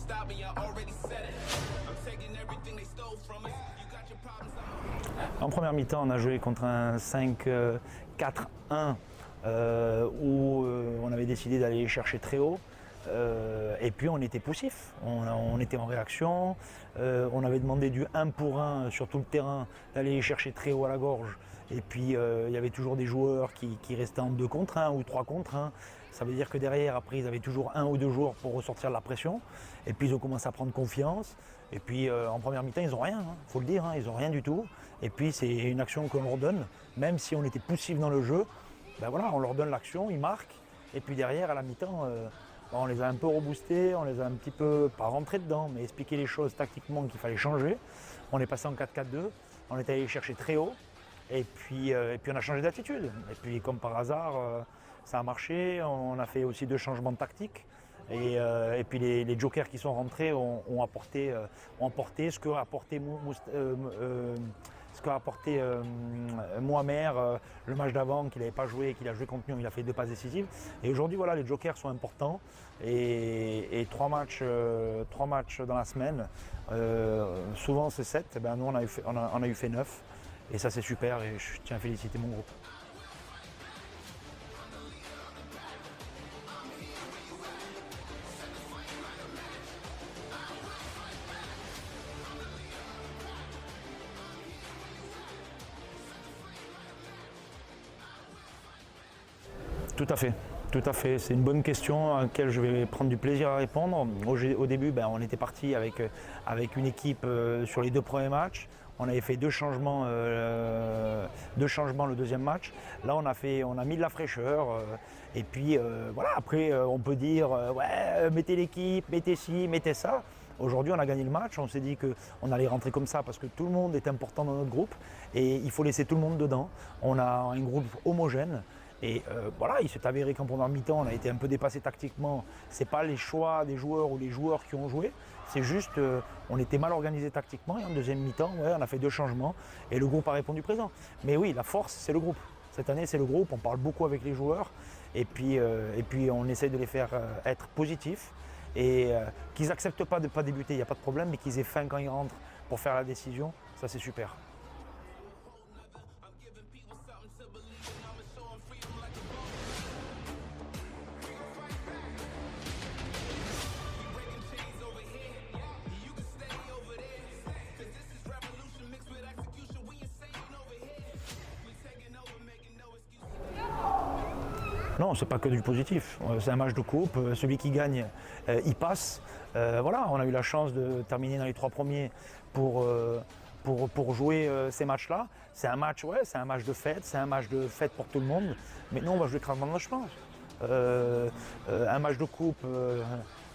stop me, I already said it. I'm taking everything they stole from us. You got your problems, En première mi-temps, on a joué contre un 5-4-1 où on avait décidé d'aller chercher très haut. Et puis on était poussif, on était en réaction, on avait demandé du 1 pour 1 sur tout le terrain, d'aller chercher très haut à la gorge. Et puis il y avait toujours des joueurs qui restaient en 2 contre 1 ou 3 contre 1. Ça veut dire que derrière, après, ils avaient toujours 1 ou 2 joueurs pour ressortir de la pression. Et puis ils ont commencé à prendre confiance. Et puis en première mi-temps, ils n'ont rien, faut le dire, ils n'ont rien du tout. Et puis c'est une action qu'on leur donne, même si on était poussif dans le jeu, ben voilà, on leur donne l'action, ils marquent. Et puis derrière, à la mi-temps, on les a un peu reboostés, on les a un petit peu, pas rentrés dedans, mais expliqué les choses tactiquement qu'il fallait changer. On est passé en 4-4-2, on est allé chercher très haut, et puis on a changé d'attitude. Et puis comme par hasard, ça a marché, on a fait aussi 2 changements de tactique. Et puis les jokers qui sont rentrés ont apporté ce qu'a apporté Mohamed, le match d'avant qu'il n'avait pas joué et qu'il a joué contre nous, il a fait 2 passes décisives. Et aujourd'hui voilà, les jokers sont importants et 3 matchs dans la semaine, souvent c'est 7, et ben nous on a eu fait 9 et ça c'est super et je tiens à féliciter mon groupe. Tout à fait. C'est une bonne question à laquelle je vais prendre du plaisir à répondre. Au début, on était parti avec une équipe sur les 2 premiers matchs. On avait fait 2 changements le deuxième match. Là, on a mis de la fraîcheur. Et puis, voilà, après, on peut dire, ouais, mettez l'équipe, mettez ci, mettez ça. Aujourd'hui, on a gagné le match. On s'est dit qu'on allait rentrer comme ça parce que tout le monde est important dans notre groupe. Et il faut laisser tout le monde dedans. On a un groupe homogène. Et voilà, il s'est avéré qu'en première mi-temps, on a été un peu dépassé tactiquement. C'est pas les choix des joueurs ou les joueurs qui ont joué, c'est juste on était mal organisé tactiquement. Et en deuxième mi-temps, ouais, on a fait 2 changements et le groupe a répondu présent. Mais oui, la force, c'est le groupe. Cette année, c'est le groupe. On parle beaucoup avec les joueurs et puis on essaye de les faire être positifs et qu'ils n'acceptent pas de ne pas débuter, il n'y a pas de problème, mais qu'ils aient faim quand ils rentrent pour faire la décision. Ça, c'est super. Non, c'est pas que du positif. C'est un match de coupe. Celui qui gagne, il passe. Voilà, on a eu la chance de terminer dans les 3 premiers pour jouer ces matchs-là. C'est un match de fête. C'est un match de fête pour tout le monde. Mais nous, on va jouer crânement, je pense. Un match de coupe,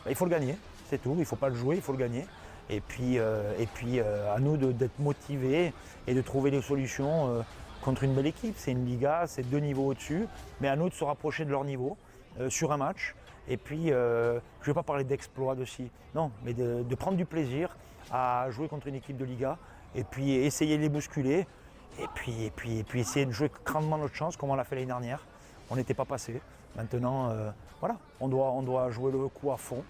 il faut le gagner. C'est tout. Il ne faut pas le jouer, il faut le gagner. Et puis à nous d'être motivés et de trouver des solutions. Contre une belle équipe, c'est une Liga, c'est 2 niveaux au-dessus, mais à nous de se rapprocher de leur niveau sur un match. Et puis, je ne vais pas parler d'exploit aussi, non, mais de prendre du plaisir à jouer contre une équipe de Liga et puis essayer de les bousculer et puis essayer de jouer grandement notre chance comme on l'a fait l'année dernière. On n'était pas passé. Maintenant, voilà, on doit jouer le coup à fond.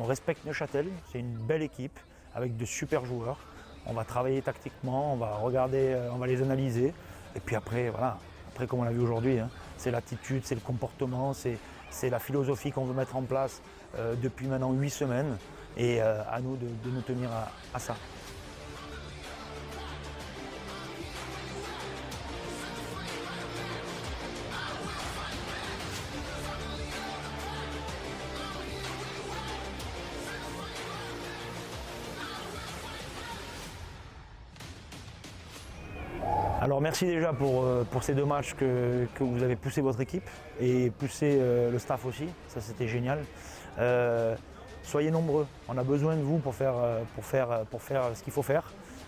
On respecte Neuchâtel, c'est une belle équipe avec de super joueurs. On va travailler tactiquement, on va regarder, on va les analyser. Et puis après, voilà, comme on l'a vu aujourd'hui, c'est l'attitude, c'est le comportement, c'est la philosophie qu'on veut mettre en place depuis maintenant 8 semaines. Et à nous de nous tenir à ça. Alors merci déjà pour ces 2 matchs que vous avez poussé votre équipe et poussé le staff aussi, ça c'était génial. Soyez nombreux, on a besoin de vous pour faire ce qu'il faut faire.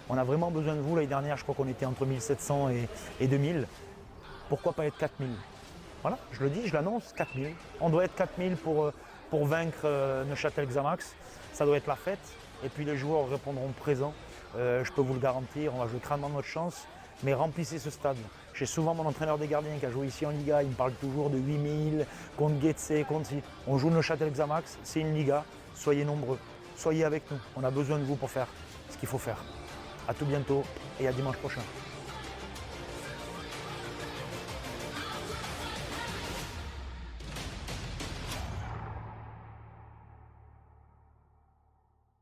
On a vraiment besoin de vous. L'année dernière, je crois qu'on était entre 1700 et 2000. Pourquoi pas être 4000 ? Voilà, je le dis, je l'annonce, 4000. On doit être 4000 pour vaincre Neuchâtel Xamax. Ça doit être la fête. Et puis les joueurs répondront présents. Je peux vous le garantir, on va jouer crânement notre chance. Mais remplissez ce stade. J'ai souvent mon entraîneur des gardiens qui a joué ici en Liga, il me parle toujours de 8000, contre Getse, contre si. On joue Neuchâtel Xamax, c'est une Liga, soyez nombreux. soyez avec nous. On a besoin de vous pour faire ce qu'il faut faire. À tout bientôt et à dimanche prochain.